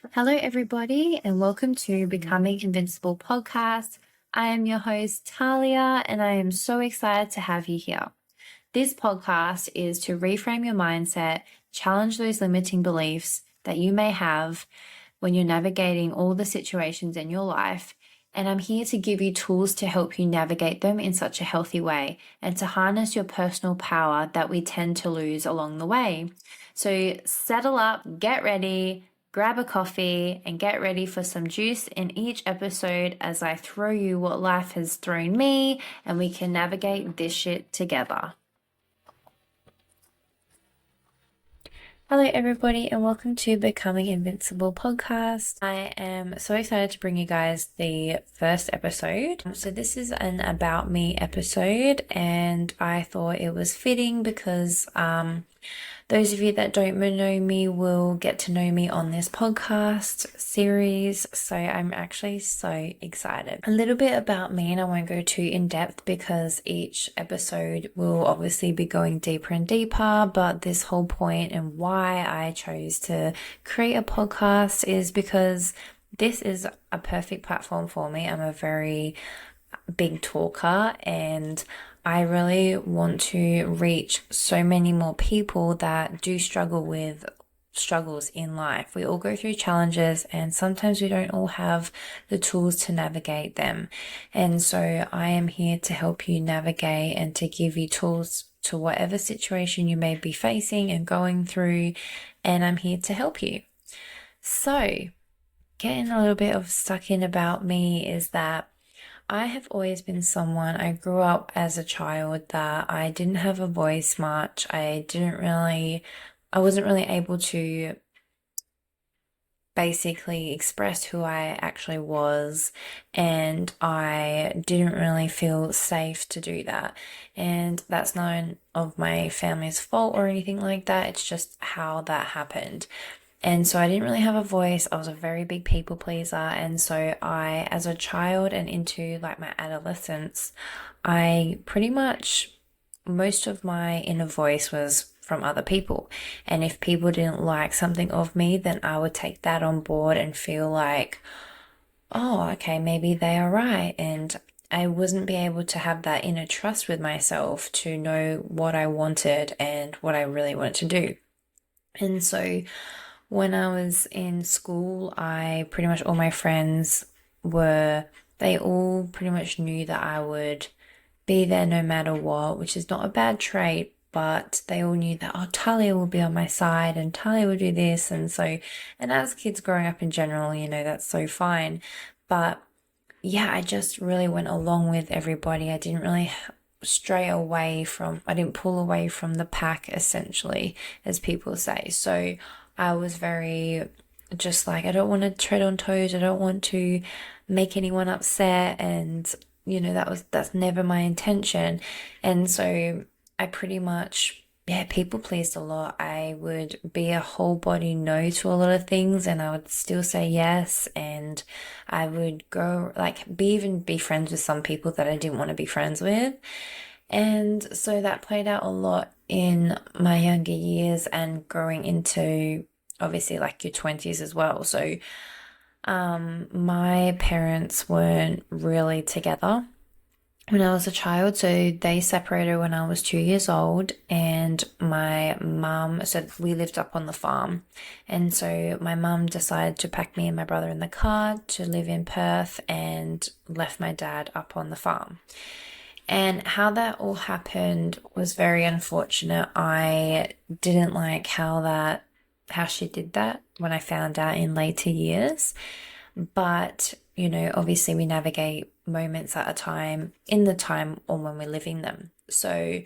Hello, everybody, and welcome to Becoming Invincible podcast. I am your host, Talia, and I am so excited to have you here. This podcast is to reframe your mindset, challenge those limiting beliefs that you may have when you're navigating all the situations in your life. And I'm here to give you tools to help you navigate them in such a healthy way and to harness your personal power that we tend to lose along the way. So settle up, get ready, grab a coffee, and get ready for some juice in each episode as I throw you what life has thrown me and we can navigate this shit together. Hello, everybody, and welcome to Becoming Invincible podcast. I am so excited to bring you guys the first episode. So this is an About Me episode, and I thought it was fitting because those of you that don't know me will get to know me on this podcast series. So I'm actually so excited. A little bit about me, and I won't go too in depth because each episode will obviously be going deeper and deeper. But this whole point and why I chose to create a podcast is because this is a perfect platform for me. I'm a very big talker and I really want to reach so many more people that do struggle with struggles in life. We all go through challenges and sometimes we don't all have the tools to navigate them. And so I am here to help you navigate and to give you tools to whatever situation you may be facing and going through. And I'm here to help you. So getting a little bit of stuck in about me is that I have always been someone, I grew up as a child that I didn't have a voice much. I wasn't really able to basically express who I actually was, and I didn't really feel safe to do that. And that's none of my family's fault or anything like that. It's just how that happened. And so I didn't really have a voice. I was a very big people pleaser. And so I, as a child and into like my adolescence, I pretty much, most of my inner voice was from other people. And if people didn't like something of me, then I would take that on board and feel like, oh, okay, maybe they are right. And I wasn't be able to have that inner trust with myself to know what I wanted and what I really wanted to do. And so when I was in school, pretty much all my friends they all pretty much knew that I would be there no matter what, which is not a bad trait, but they all knew that, oh, Talia will be on my side and Talia will do this. And so, and as kids growing up in general, that's so fine. But yeah, I just really went along with everybody. I didn't really I didn't pull away from the pack, essentially, as people say. So I was very just like, I don't want to tread on toes. I don't want to make anyone upset. And, that's never my intention. And so I pretty much, people pleased a lot. I would be a whole body no to a lot of things and I would still say yes. And I would go even be friends with some people that I didn't want to be friends with. And so that played out a lot in my younger years and growing into obviously like your 20s as well. So my parents weren't really together when I was a child. So they separated when I was 2 years old, and my mum, so we lived up on the farm. And so my mum decided to pack me and my brother in the car to live in Perth and left my dad up on the farm. And how that all happened was very unfortunate. I didn't like how she did that when I found out in later years. But, obviously we navigate moments at a time in the time or when we're living them. So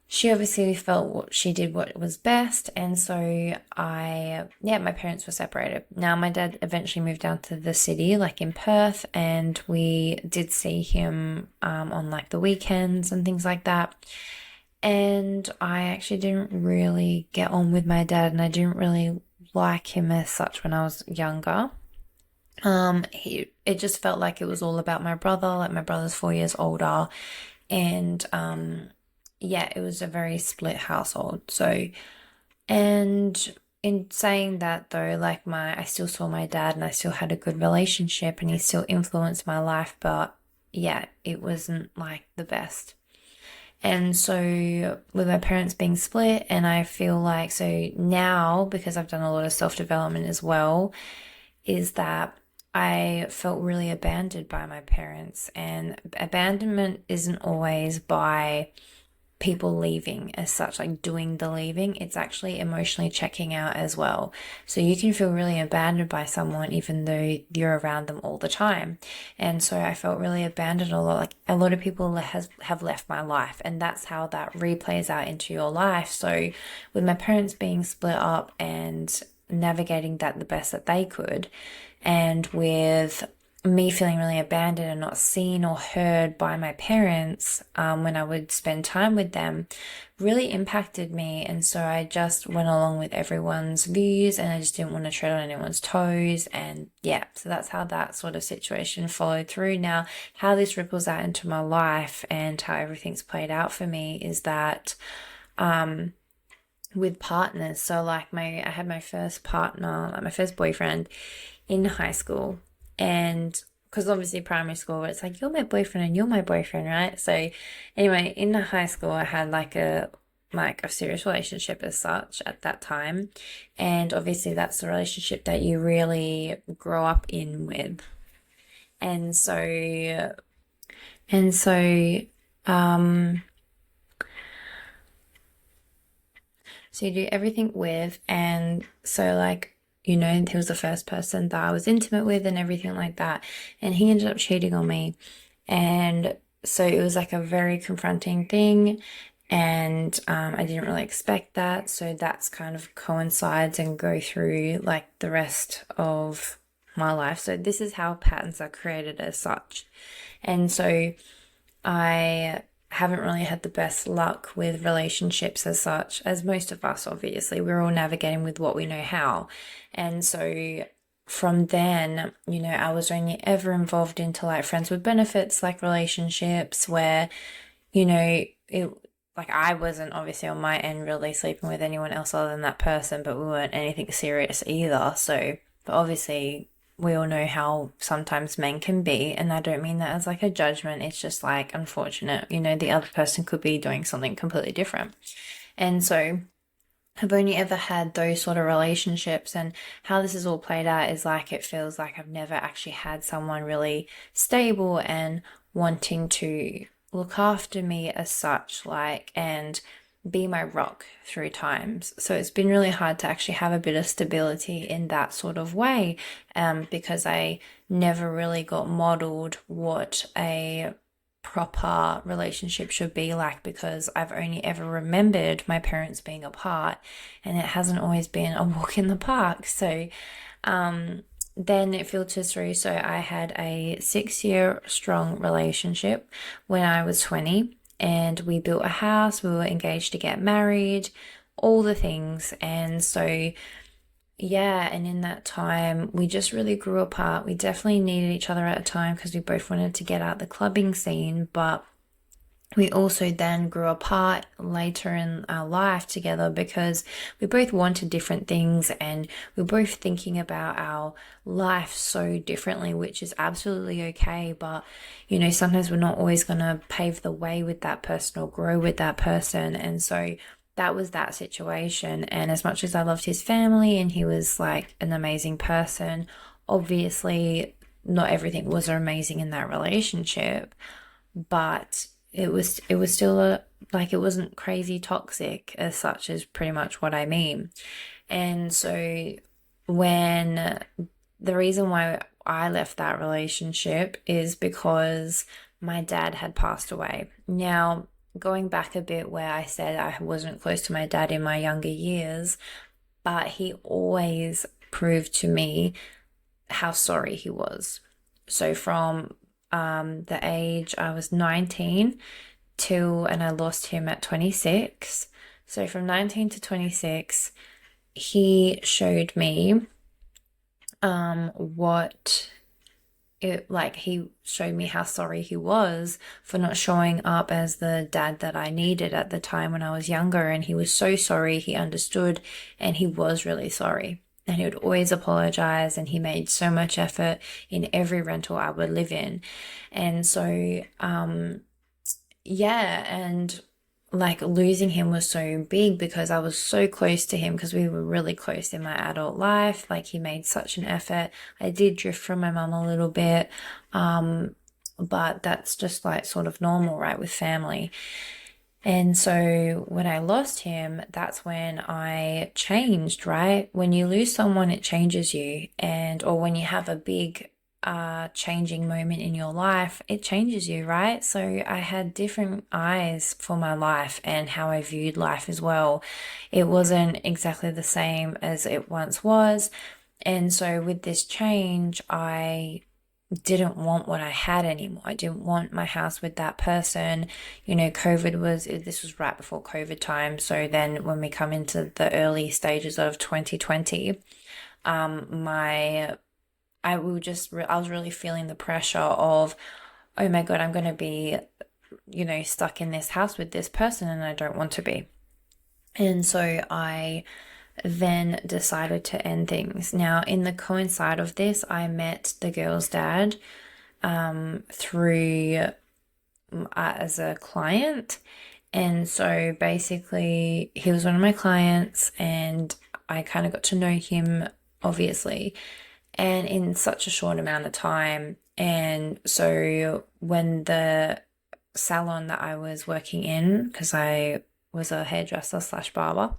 she obviously felt she did what was best. And so my parents were separated. Now my dad eventually moved down to the city, like in Perth, and we did see him on like the weekends and things like that. And I actually didn't really get on with my dad, and I didn't really like him as such when I was younger. It just felt like it was all about my brother, like my brother's 4 years older, and it was a very split household. So, and in saying that though, like I still saw my dad and I still had a good relationship and he still influenced my life, but yeah, it wasn't like the best. And so with my parents being split, and I feel like so now because I've done a lot of self-development as well, is that I felt really abandoned by my parents. And abandonment isn't always by people leaving as such, like doing the leaving, it's actually emotionally checking out as well. So you can feel really abandoned by someone even though you're around them all the time. And so I felt really abandoned a lot. Like a lot of people have left my life, and that's how that replays out into your life. So with my parents being split up and navigating that the best that they could, and with me feeling really abandoned and not seen or heard by my parents when I would spend time with them really impacted me. And so I just went along with everyone's views and I just didn't want to tread on anyone's toes. And yeah, so that's how that sort of situation followed through. Now, how this ripples out into my life and how everything's played out for me is that with partners. So like I had my first partner, like my first boyfriend in high school. And because obviously primary school, it's like you're my boyfriend and you're my boyfriend, right? So anyway, in the high school, I had like a serious relationship as such at that time, and obviously that's the relationship that you really grow up in with, and so um so you do everything with, and so like, he was the first person that I was intimate with and everything like that. And he ended up cheating on me. And so it was like a very confronting thing. And I didn't really expect that. So that's kind of coincides and go through like the rest of my life. So this is how patterns are created as such. And so I haven't really had the best luck with relationships as such, as most of us, obviously. We're all navigating with what we know how. And so from then, I was only ever involved into like friends with benefits, like relationships where, it like I wasn't obviously on my end really sleeping with anyone else other than that person, but we weren't anything serious either. So, but obviously we all know how sometimes men can be, and I don't mean that as like a judgment. It's just like unfortunate, the other person could be doing something completely different. And so I've only ever had those sort of relationships, and how this is all played out is like it feels like I've never actually had someone really stable and wanting to look after me as such, like, and be my rock through times. So it's been really hard to actually have a bit of stability in that sort of way, because I never really got modeled what a proper relationship should be like, because I've only ever remembered my parents being apart and it hasn't always been a walk in the park. So then it filters through. So I had a 6-year strong relationship when I was 20, and we built a house, we were engaged to get married, all the things. And so yeah, and in that time, we just really grew apart. We definitely needed each other at a time because we both wanted to get out the clubbing scene, but we also then grew apart later in our life together because we both wanted different things and we're both thinking about our life so differently, which is absolutely okay. But, sometimes we're not always going to pave the way with that person or grow with that person. And so that was that situation. And as much as I loved his family and he was like an amazing person, obviously not everything was amazing in that relationship, but it was still like it wasn't crazy toxic as such, is pretty much what I mean. And so when the reason why I left that relationship is because my dad had passed away. Now, going back a bit where I said I wasn't close to my dad in my younger years, but he always proved to me how sorry he was. So from the age I was 19 and I lost him at 26. So from 19 to 26, he showed me what he showed me how sorry he was for not showing up as the dad that I needed at the time when I was younger. And he was so sorry. He understood and he was really sorry. And he would always apologize, and he made so much effort in every rental I would live in. And so, yeah, and like losing him was so big because I was so close to him because we were really close in my adult life. Like he made such an effort. I did drift from my mum a little bit, but that's just like sort of normal, right, with family. And so when I lost him, that's when I changed, right? When you lose someone, it changes you. And, or when you have a big changing moment in your life, it changes you, right? So I had different eyes for my life and how I viewed life as well. It wasn't exactly the same as it once was. And so with this change, I didn't want what I had anymore. I didn't want my house with that person. This was right before COVID time. So then when we come into the early stages of 2020, my I I was really feeling the pressure of, oh my God, I'm going to be, stuck in this house with this person and I don't want to be. And so I then decided to end things. Now, in the coincide of this, I met the girl's dad through as a client. And so basically, he was one of my clients, and I kind of got to know him, obviously, and in such a short amount of time. And so when the salon that I was working in, because I was a hairdresser slash barber,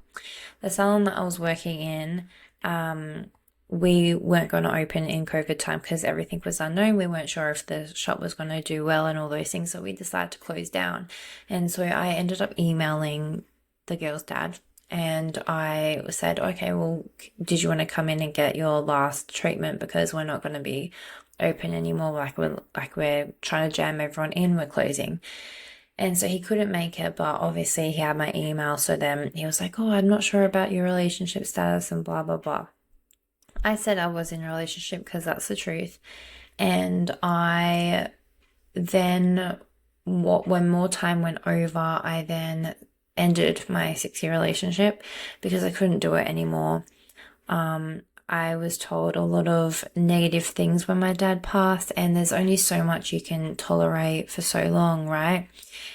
the salon that I was working in, we weren't going to open in COVID time because everything was unknown. We weren't sure if the shop was going to do well and all those things. So we decided to close down. And so I ended up emailing the girl's dad, and I said, okay, well, did you want to come in and get your last treatment because we're not going to be open anymore? We're trying to jam everyone in. We're closing. And so he couldn't make it, but obviously he had my email. So then he was like, oh, I'm not sure about your relationship status and blah, blah, blah. I said I was in a relationship because that's the truth. And I then, when more time went over, I then ended my 6-year relationship because I couldn't do it anymore. I was told a lot of negative things when my dad passed, and there's only so much you can tolerate for so long, right?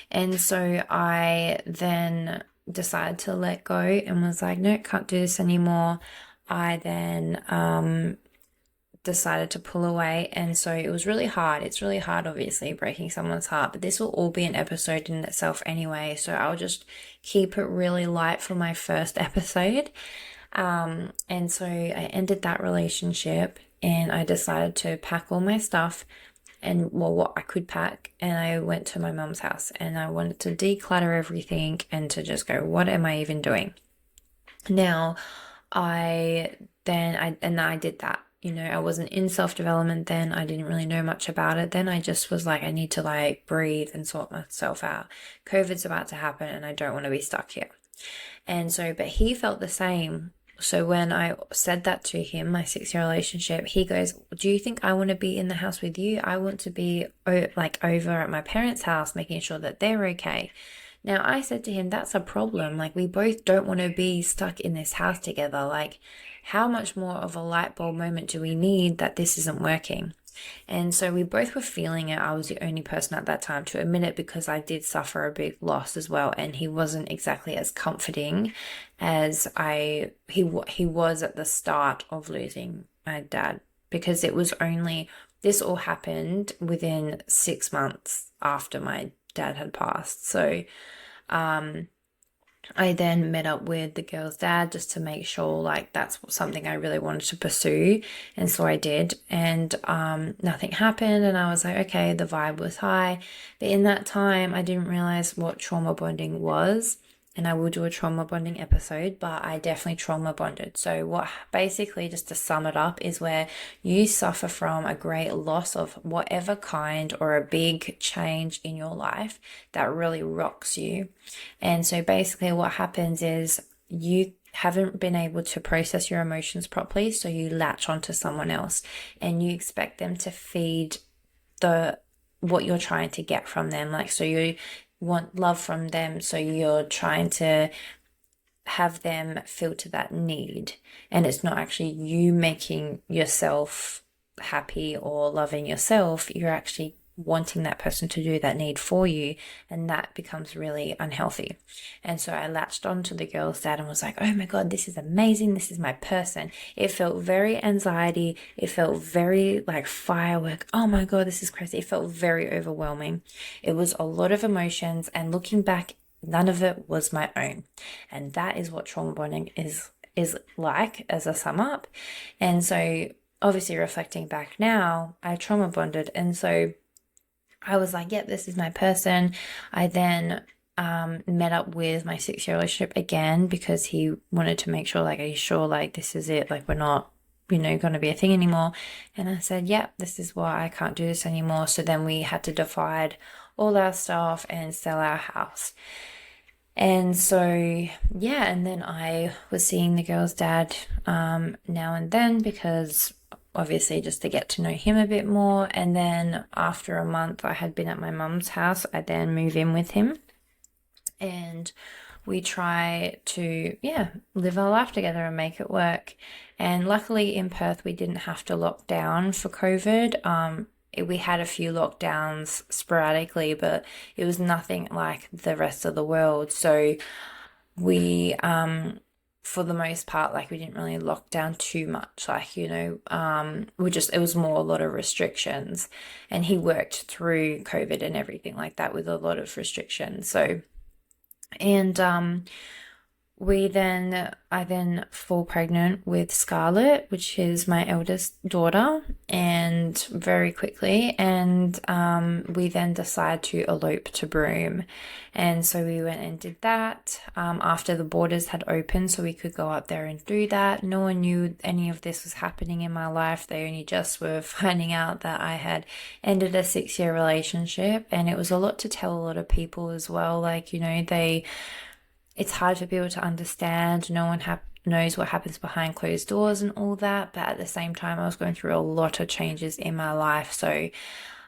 And so I then decided to let go and was like, no, can't do this anymore. I then decided to pull away. And so it was really hard. It's really hard, obviously, breaking someone's heart, but this will all be an episode in itself anyway. So I'll just keep it really light for my first episode. And so I ended that relationship and I decided to pack all my stuff and what I could pack. And I went to my mum's house and I wanted to declutter everything and to just go, what am I even doing? Now, I did that. I wasn't in self-development then. I didn't really know much about it. Then I just was like, I need to like breathe and sort myself out. COVID's about to happen and I don't want to be stuck here. And so, but he felt the same. So when I said that to him, my 6-year relationship, he goes, do you think I want to be in the house with you? I want to be like over at my parents' house, making sure that they're okay. Now, I said to him, that's a problem. Like, we both don't want to be stuck in this house together. Like, how much more of a light bulb moment do we need that this isn't working? And so we both were feeling it. I was the only person at that time to admit it because I did suffer a big loss as well. And he wasn't exactly as comforting as he was at the start of losing my dad, because this all happened within 6 months after my dad had passed. So I then met up with the girl's dad just to make sure like that's something I really wanted to pursue. And so I did. And nothing happened. And I was like, okay, the vibe was high. But in that time, I didn't realize what trauma bonding was. And I will do a trauma bonding episode, but I definitely trauma bonded. So what basically, just to sum it up, is where you suffer from a great loss of whatever kind or a big change in your life that really rocks you. And so basically what happens is you haven't been able to process your emotions properly, so you latch onto someone else and you expect them to feed the what you're trying to get from them. Like, so you want love from them, so you're trying to have them filter that need, and it's not actually you making yourself happy or loving yourself. You're actually wanting that person to do that need for you, and that becomes really unhealthy. And so I latched on to the girl's dad and was like, oh my god, this is amazing, this is my person. It felt very anxiety, it felt very like firework, oh my god, this is crazy. It felt very overwhelming. It was a lot of emotions, and looking back, none of it was my own. And that is what trauma bonding is like, as a sum up. And so obviously reflecting back now, I trauma bonded, and so I was like, yep, this is my person. I then met up with my 6-year relationship again because he wanted to make sure, like, are you sure, like, this is it? Like, we're not, going to be a thing anymore. And I said, yep, this is why I can't do this anymore. So then we had to divide all our stuff and sell our house. And so, yeah, and then I was seeing the girl's dad now and then, because obviously just to get to know him a bit more. And then after a month I had been at my mum's house, I then move in with him, and we try to, live our life together and make it work. And luckily in Perth, we didn't have to lock down for COVID. We had a few lockdowns sporadically, but it was nothing like the rest of the world. So we, for the most part, like, we didn't really lock down too much. Like, it was more a lot of restrictions. And he worked through COVID and everything like that with a lot of restrictions. So, and I then fall pregnant with Scarlett, which is my eldest daughter, and very quickly, and we then decide to elope to Broome. And so we went and did that after the borders had opened, so we could go up there and do that. No one knew any of this was happening in my life. They only just were finding out that I had ended a 6-year relationship, and it was a lot to tell a lot of people as well. Like, it's hard for people to understand. No one knows what happens behind closed doors and all that. But at the same time, I was going through a lot of changes in my life. So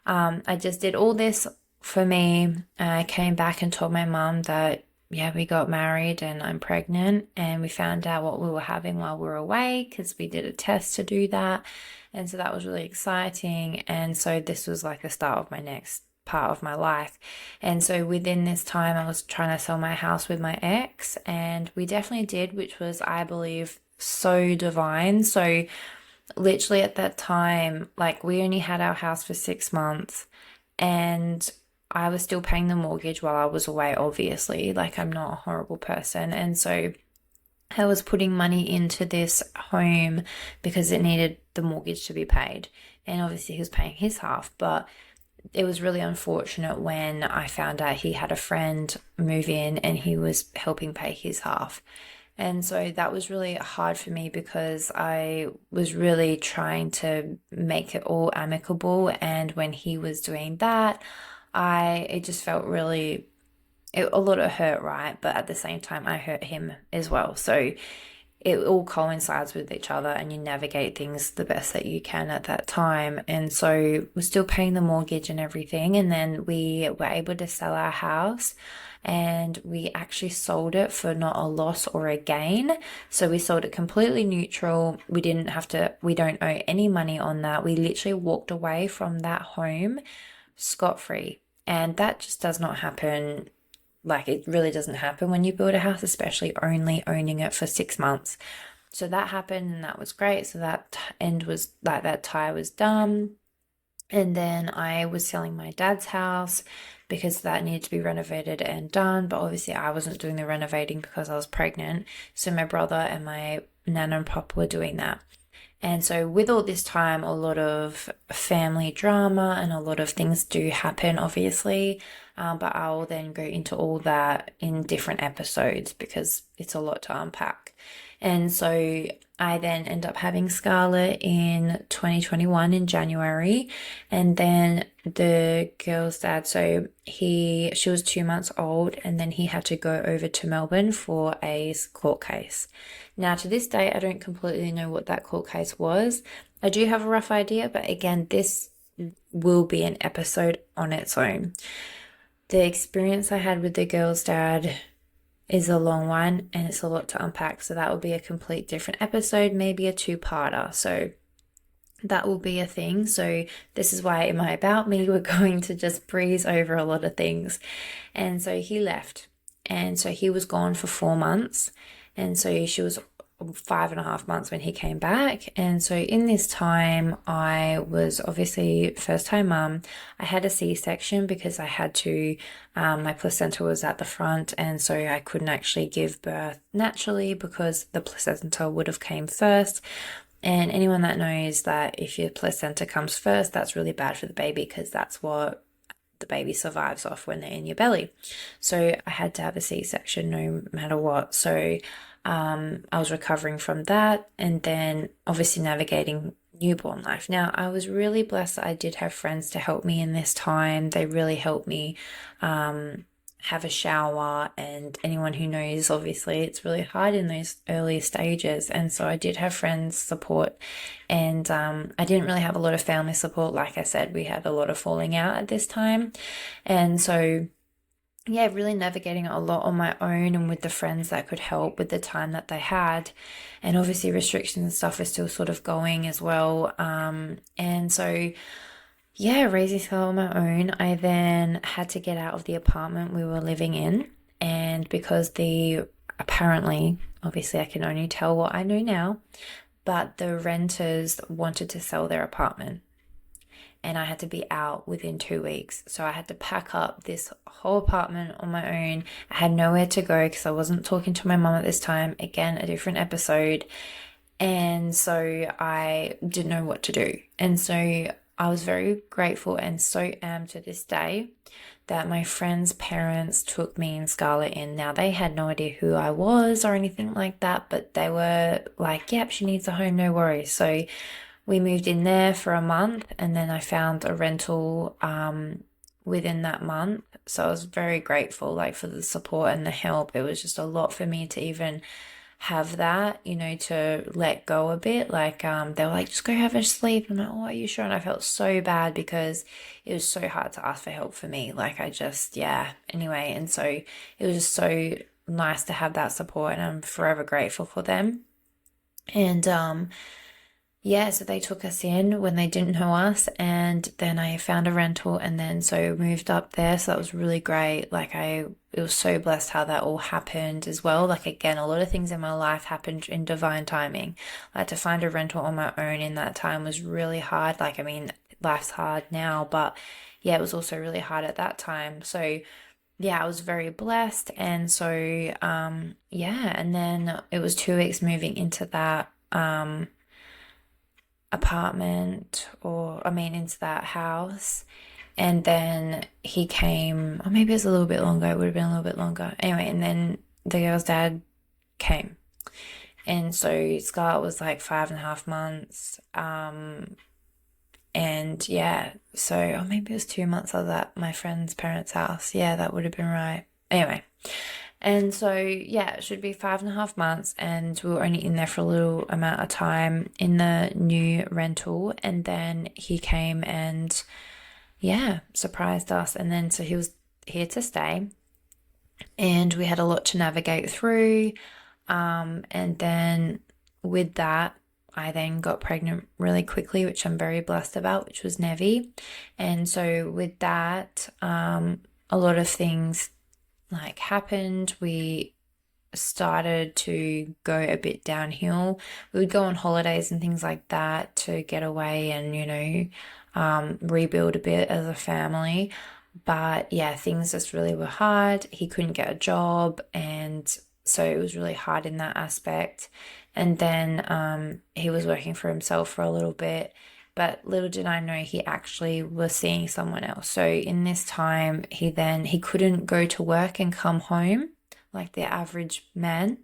I just did all this for me. I came back and told my mum that, we got married and I'm pregnant. And we found out what we were having while we were away, because we did a test to do that. And so that was really exciting. And so this was like the start of my next part of my life. And so within this time, I was trying to sell my house with my ex, and we definitely did, which was, I believe, so divine. So literally at that time, like, we only had our house for 6 months, and I was still paying the mortgage while I was away, obviously. Like, I'm not a horrible person. And so I was putting money into this home because it needed the mortgage to be paid. And obviously he was paying his half, but it was really unfortunate when I found out he had a friend move in and he was helping pay his half. And so that was really hard for me, because I was really trying to make it all amicable. And when he was doing that, it just felt really, a lot of hurt, right? But at the same time, I hurt him as well. So it all coincides with each other, and you navigate things the best that you can at that time. And so we're still paying the mortgage and everything. And then we were able to sell our house, and we actually sold it for not a loss or a gain. So we sold it completely neutral. We don't owe any money on that. We literally walked away from that home scot-free. And that just does not happen. Like, it really doesn't happen when you build a house, especially only owning it for 6 months. So that happened, and that was great. So that that tie was done. And then I was selling my dad's house because that needed to be renovated and done. But obviously I wasn't doing the renovating because I was pregnant. So my brother and my nan and pop were doing that. And so with all this time, a lot of family drama and a lot of things do happen, obviously. but I'll then go into all that in different episodes because it's a lot to unpack. And so I then end up having Scarlett in 2021 in January. And then the girl's dad, so she was 2 months old, and then he had to go over to Melbourne for a court case. Now, to this day, I don't completely know what that court case was. I do have a rough idea, but again, this will be an episode on its own. The experience I had with the girl's dad is a long one and it's a lot to unpack. So that will be a complete different episode, maybe a two-parter. So that will be a thing. So this is why in my About Me, we're going to just breeze over a lot of things. And so he left. And so he was gone for 4 months. And so she was 5.5 months when he came back. And so in this time, I was obviously first time mum. I had a C-section because I had to, my placenta was at the front, and so I couldn't actually give birth naturally because the placenta would have came first. And anyone that knows that if your placenta comes first, that's really bad for the baby because that's what the baby survives off when they're in your belly. So I had to have a C-section no matter what. So I was recovering from that, and then obviously navigating newborn life. Now, I was really blessed that I did have friends to help me in this time. They really helped me have a shower, and anyone who knows, obviously, it's really hard in those early stages. And so I did have friends support, and I didn't really have a lot of family support. Like I said, we had a lot of falling out at this time. And so yeah, really navigating a lot on my own and with the friends that could help with the time that they had. And obviously restrictions and stuff are still sort of going as well. And so, yeah, raising Scarlett on my own, I then had to get out of the apartment we were living in. And because apparently, obviously I can only tell what I know now, but the renters wanted to sell their apartment. And I had to be out within 2 weeks. So I had to pack up this whole apartment on my own. I had nowhere to go because I wasn't talking to my mum at this time. Again, a different episode. And so I didn't know what to do. And so I was very grateful and so am to this day that my friend's parents took me and Scarlett in. Now, they had no idea who I was or anything like that, but they were like, yep, she needs a home, no worries. So we moved in there for a month, and then I found a rental within that month. So I was very grateful for the support and the help. It was just a lot for me to even have that, to let go a bit. They were like, just go have a sleep. I'm like, oh, are you sure? And I felt so bad because it was so hard to ask for help for me. Anyway. And so it was just so nice to have that support, and I'm forever grateful for them. And yeah, so they took us in when they didn't know us, and then I found a rental, and then so moved up there. So that was really great. It was so blessed how that all happened as well. Again, a lot of things in my life happened in divine timing. To find a rental on my own in that time was really hard. Life's hard now, but yeah, it was also really hard at that time. So yeah, I was very blessed. And so, yeah, and then it was 2 weeks moving into that, apartment into that house, and then he came, or maybe it was a little bit longer, it would have been a little bit longer anyway, and then the girl's dad came, and so Scarlett was 5.5 months, and yeah, so or maybe it was 2 months. I was at my friend's parents' house. Yeah, that would have been right. Anyway, and so, yeah, it should be 5.5 months, and we were only in there for a little amount of time in the new rental. And then he came and, yeah, surprised us. And then so he was here to stay, and we had a lot to navigate through. And then with that, I then got pregnant really quickly, which I'm very blessed about, which was Nevi. And so with that, a lot of things happened. We started to go a bit downhill. We would go on holidays and things like that to get away and, rebuild a bit as a family. But yeah, things just really were hard. He couldn't get a job, and so it was really hard in that aspect. And then he was working for himself for a little bit, But little did I know he actually was seeing someone else. So in this time, he couldn't go to work and come home like the average man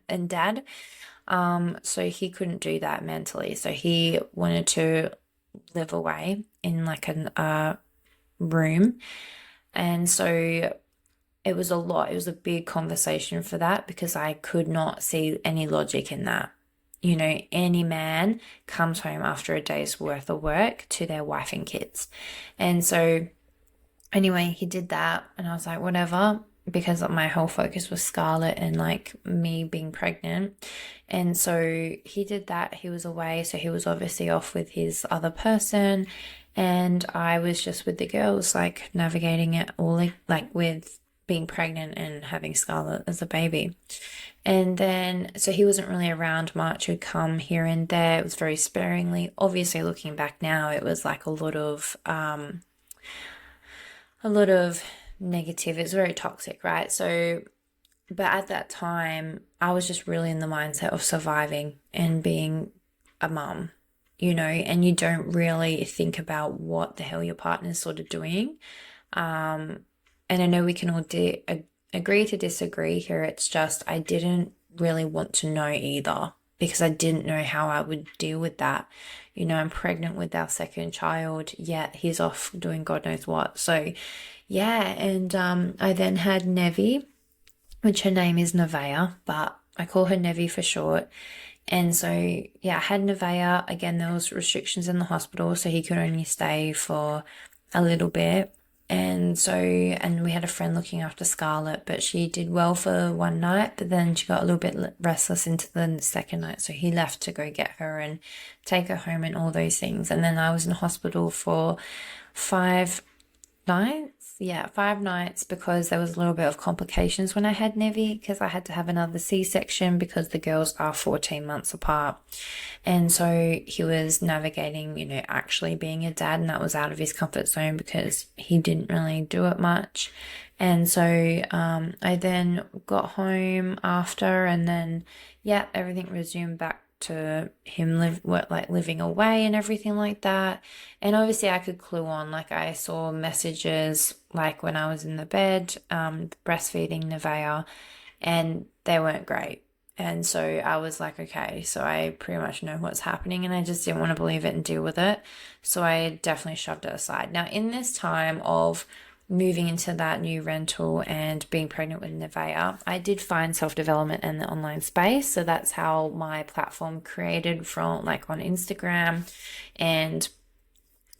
and dad. So he couldn't do that mentally. So he wanted to live away in like a room. And so it was a lot. It was a big conversation for that because I could not see any logic in that. You know, any man comes home after a day's worth of work to their wife and kids. And so, anyway, he did that, and I was like, whatever, because my whole focus was Scarlett and like me being pregnant. And so he did that. He was away, so he was obviously off with his other person, and I was just with the girls, like navigating it all, like with being pregnant and having Scarlett as a baby. And then, so he wasn't really around much. He'd come here and there. It was very sparingly. Obviously, looking back now, it was like a lot of negative. It's very toxic, right? So, but at that time, I was just really in the mindset of surviving and being a mum, you know, and you don't really think about what the hell your partner's sort of doing. And I know we can all agree to disagree here. It's just I didn't really want to know either because I didn't know how I would deal with that. You know, I'm pregnant with our second child, yet he's off doing God knows what. So, yeah, and I then had Nevi, which her name is Nevaeh, but I call her Nevi for short. And so, yeah, I had Nevaeh. Again, there was restrictions in the hospital, so he could only stay for a little bit. And so, and we had a friend looking after Scarlett, but she did well for one night, but then she got a little bit restless into the second night. So he left to go get her and take her home and all those things. And then I was in hospital for 5 nights. Yeah, 5 nights because there was a little bit of complications when I had Nevi because I had to have another C-section because the girls are 14 months apart. And so he was navigating, you know, actually being a dad, and that was out of his comfort zone because he didn't really do it much. And so I then got home after, and then, yeah, everything resumed back to him living away and everything like that. And obviously I could clue on, like I saw messages like when I was in the bed breastfeeding Nevaeh, and they weren't great. And so I was like, okay, so I pretty much know what's happening, and I just didn't want to believe it and deal with it. So I definitely shoved it aside. Now, in this time of moving into that new rental and being pregnant with Nevaeh, I did find self-development in the online space. So that's how my platform created from, like, on Instagram. And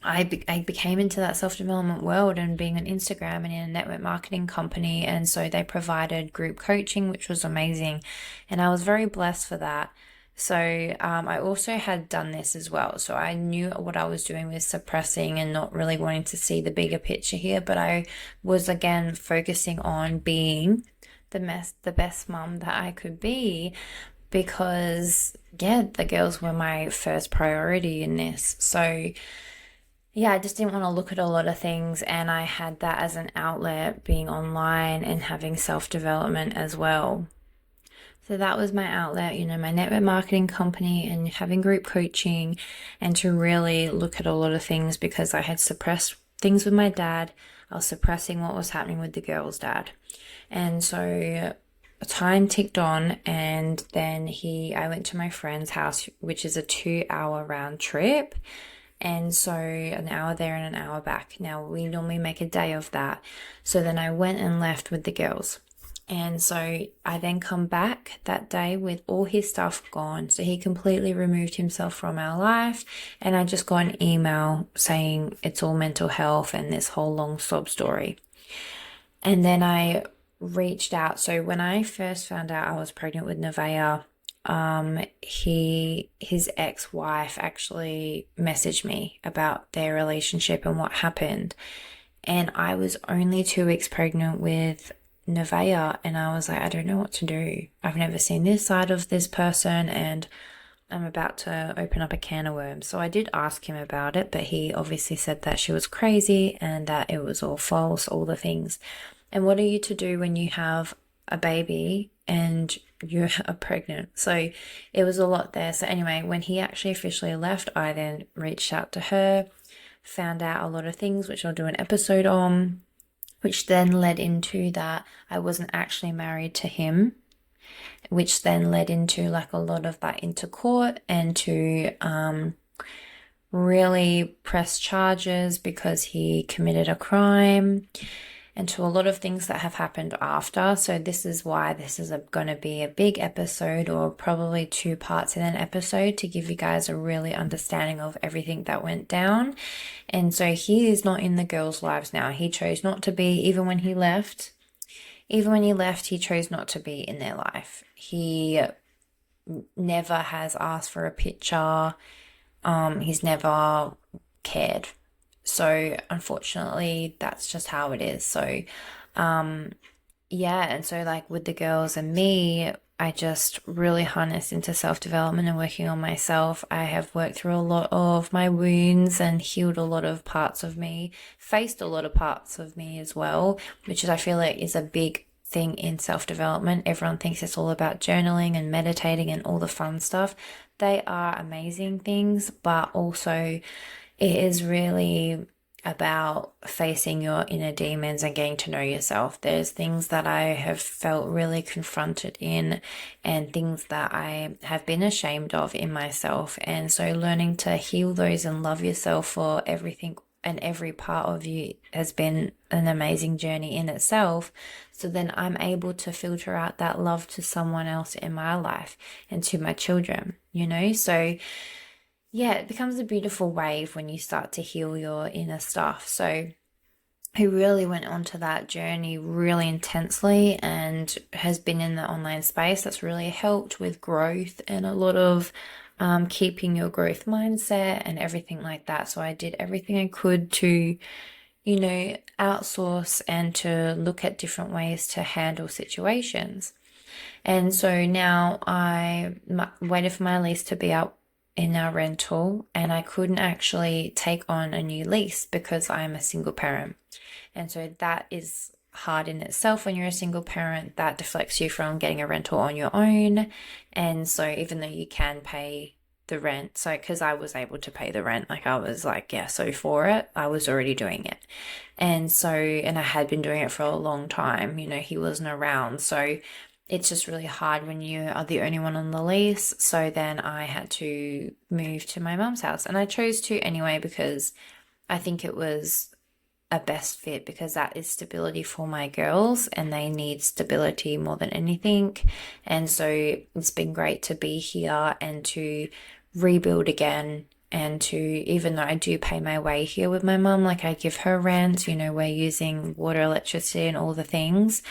I became into that self-development world and being on Instagram and in a network marketing company. And so they provided group coaching, which was amazing. And I was very blessed for that. So I also had done this as well. So I knew what I was doing with suppressing and not really wanting to see the bigger picture here. But I was, again, focusing on being the best mum that I could be because, yeah, the girls were my first priority in this. So, yeah, I just didn't want to look at a lot of things, and I had that as an outlet, being online and having self-development as well. So that was my outlet, you know, my network marketing company and having group coaching, and to really look at a lot of things because I had suppressed things with my dad. I was suppressing what was happening with the girls' dad. And so time ticked on, and then I went to my friend's house, which is a 2-hour round trip. And so an hour there and an hour back. Now we normally make a day of that. So then I went and left with the girls. And so I then come back that day with all his stuff gone. So he completely removed himself from our life. And I just got an email saying it's all mental health and this whole long sob story. And then I reached out. So when I first found out I was pregnant with Nevaeh, his ex-wife actually messaged me about their relationship and what happened. And I was only 2 weeks pregnant with Nevaeh, and I was like, I don't know what to do. I've never seen this side of this person, and I'm about to open up a can of worms. So I did ask him about it, but he obviously said that she was crazy and that it was all false, all the things. And what are you to do when you have a baby and you are pregnant. So it was a lot there. So anyway, when he actually officially left, I then reached out to her, found out a lot of things, which I'll do an episode on, which then led into that I wasn't actually married to him, which then led into like a lot of that into court and to really press charges because he committed a crime, and to a lot of things that have happened after. So this is why this is going to be a big episode, or probably 2 parts in an episode, to give you guys a really understanding of everything that went down. And so he is not in the girls' lives now. He chose not to be, even when he left, he chose not to be in their life. He never has asked for a picture. He's never cared. So unfortunately, that's just how it is. So, yeah. And so like with the girls and me, I just really harnessed into self-development and working on myself. I have worked through a lot of my wounds and healed a lot of parts of me, faced a lot of parts of me as well, which is, I feel like, is a big thing in self-development. Everyone thinks it's all about journaling and meditating and all the fun stuff. They are amazing things, but also it is really about facing your inner demons and getting to know yourself. There's things that I have felt really confronted in, and things that I have been ashamed of in myself. And so learning to heal those and love yourself for everything and every part of you has been an amazing journey in itself. So then I'm able to filter out that love to someone else in my life and to my children, So yeah, it becomes a beautiful wave when you start to heal your inner stuff. So he really went onto that journey really intensely and has been in the online space. That's really helped with growth and a lot of keeping your growth mindset and everything like that. So I did everything I could to, outsource and to look at different ways to handle situations. And so now I waited for my lease to be up in our rental, and I couldn't actually take on a new lease because I'm a single parent. And so that is hard in itself. When you're a single parent, that deflects you from getting a rental on your own. And so even though you can pay the rent, so because I was able to pay the rent, like I was like, yeah, so for it, I was already doing it. And so, and I had been doing it for a long time, he wasn't around. So it's just really hard when you are the only one on the lease. So then I had to move to my mum's house, and I chose to anyway because I think it was a best fit, because that is stability for my girls and they need stability more than anything. And so it's been great to be here and to rebuild again, and to, even though I do pay my way here with my mum, like I give her rent, we're using water, electricity and all the things.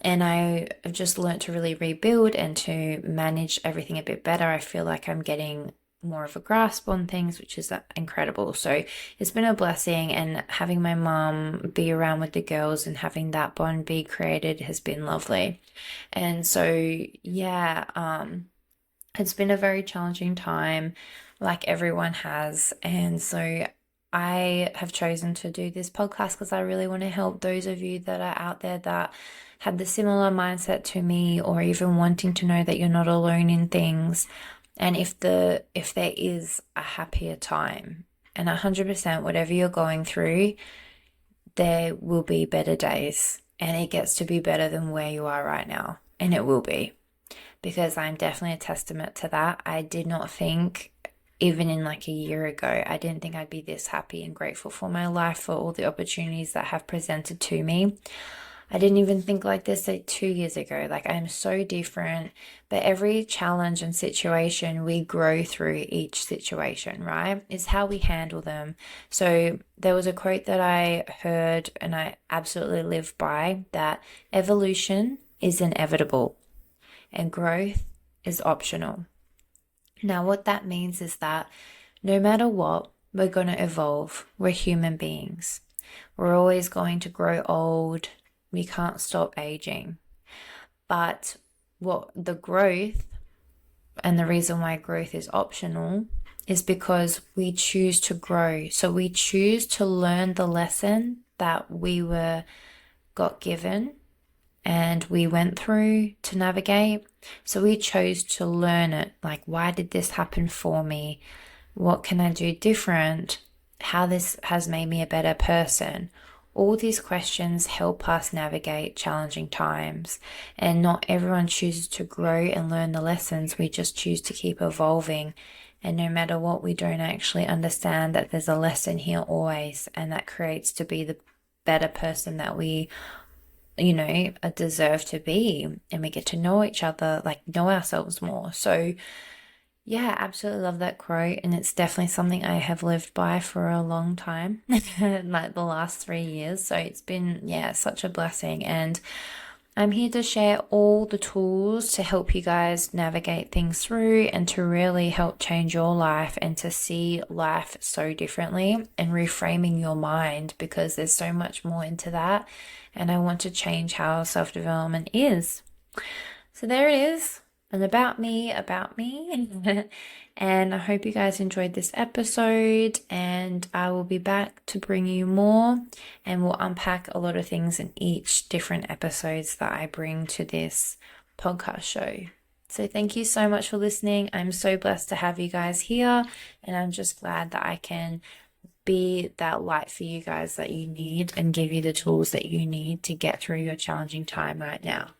And I have just learned to really rebuild and to manage everything a bit better. I feel like I'm getting more of a grasp on things, which is incredible. So it's been a blessing, and having my mom be around with the girls and having that bond be created has been lovely. And so, yeah, it's been a very challenging time, like everyone has. And so I have chosen to do this podcast because I really want to help those of you that are out there that had the similar mindset to me, or even wanting to know that you're not alone in things. And if there is a happier time, and 100% whatever you're going through, there will be better days, and it gets to be better than where you are right now. And it will be, because I'm definitely a testament to that. I did not think, even in like a year ago, I didn't think I'd be this happy and grateful for my life, for all the opportunities that have presented to me. I didn't even think like this like 2 years ago. Like, I'm so different, but every challenge and situation, we grow through each situation, right? It's how we handle them. So there was a quote that I heard and I absolutely live by, that evolution is inevitable and growth is optional. Now, what that means is that no matter what, we're going to evolve. We're human beings. We're always going to grow old. We can't stop aging. But what the growth, and the reason why growth is optional, is because we choose to grow. So we choose to learn the lesson that we got given, and we went through to navigate. So we chose to learn it. Like, why did this happen for me? What can I do different? How this has made me a better person. All these questions help us navigate challenging times, and not everyone chooses to grow and learn the lessons. We just choose to keep evolving. And no matter what, we don't actually understand that there's a lesson here always, and that creates to be the better person that we, deserve to be. And we get to know each other, like know ourselves more. So, yeah, absolutely love that quote. And it's definitely something I have lived by for a long time, like the last 3 years. So it's been, yeah, such a blessing. And I'm here to share all the tools to help you guys navigate things through and to really help change your life and to see life so differently and reframing your mind, because there's so much more into that. And I want to change how self-development is. So there it is. And about me. And I hope you guys enjoyed this episode, and I will be back to bring you more, and we'll unpack a lot of things in each different episodes that I bring to this podcast show. So thank you so much for listening. I'm so blessed to have you guys here, and I'm just glad that I can be that light for you guys that you need and give you the tools that you need to get through your challenging time right now.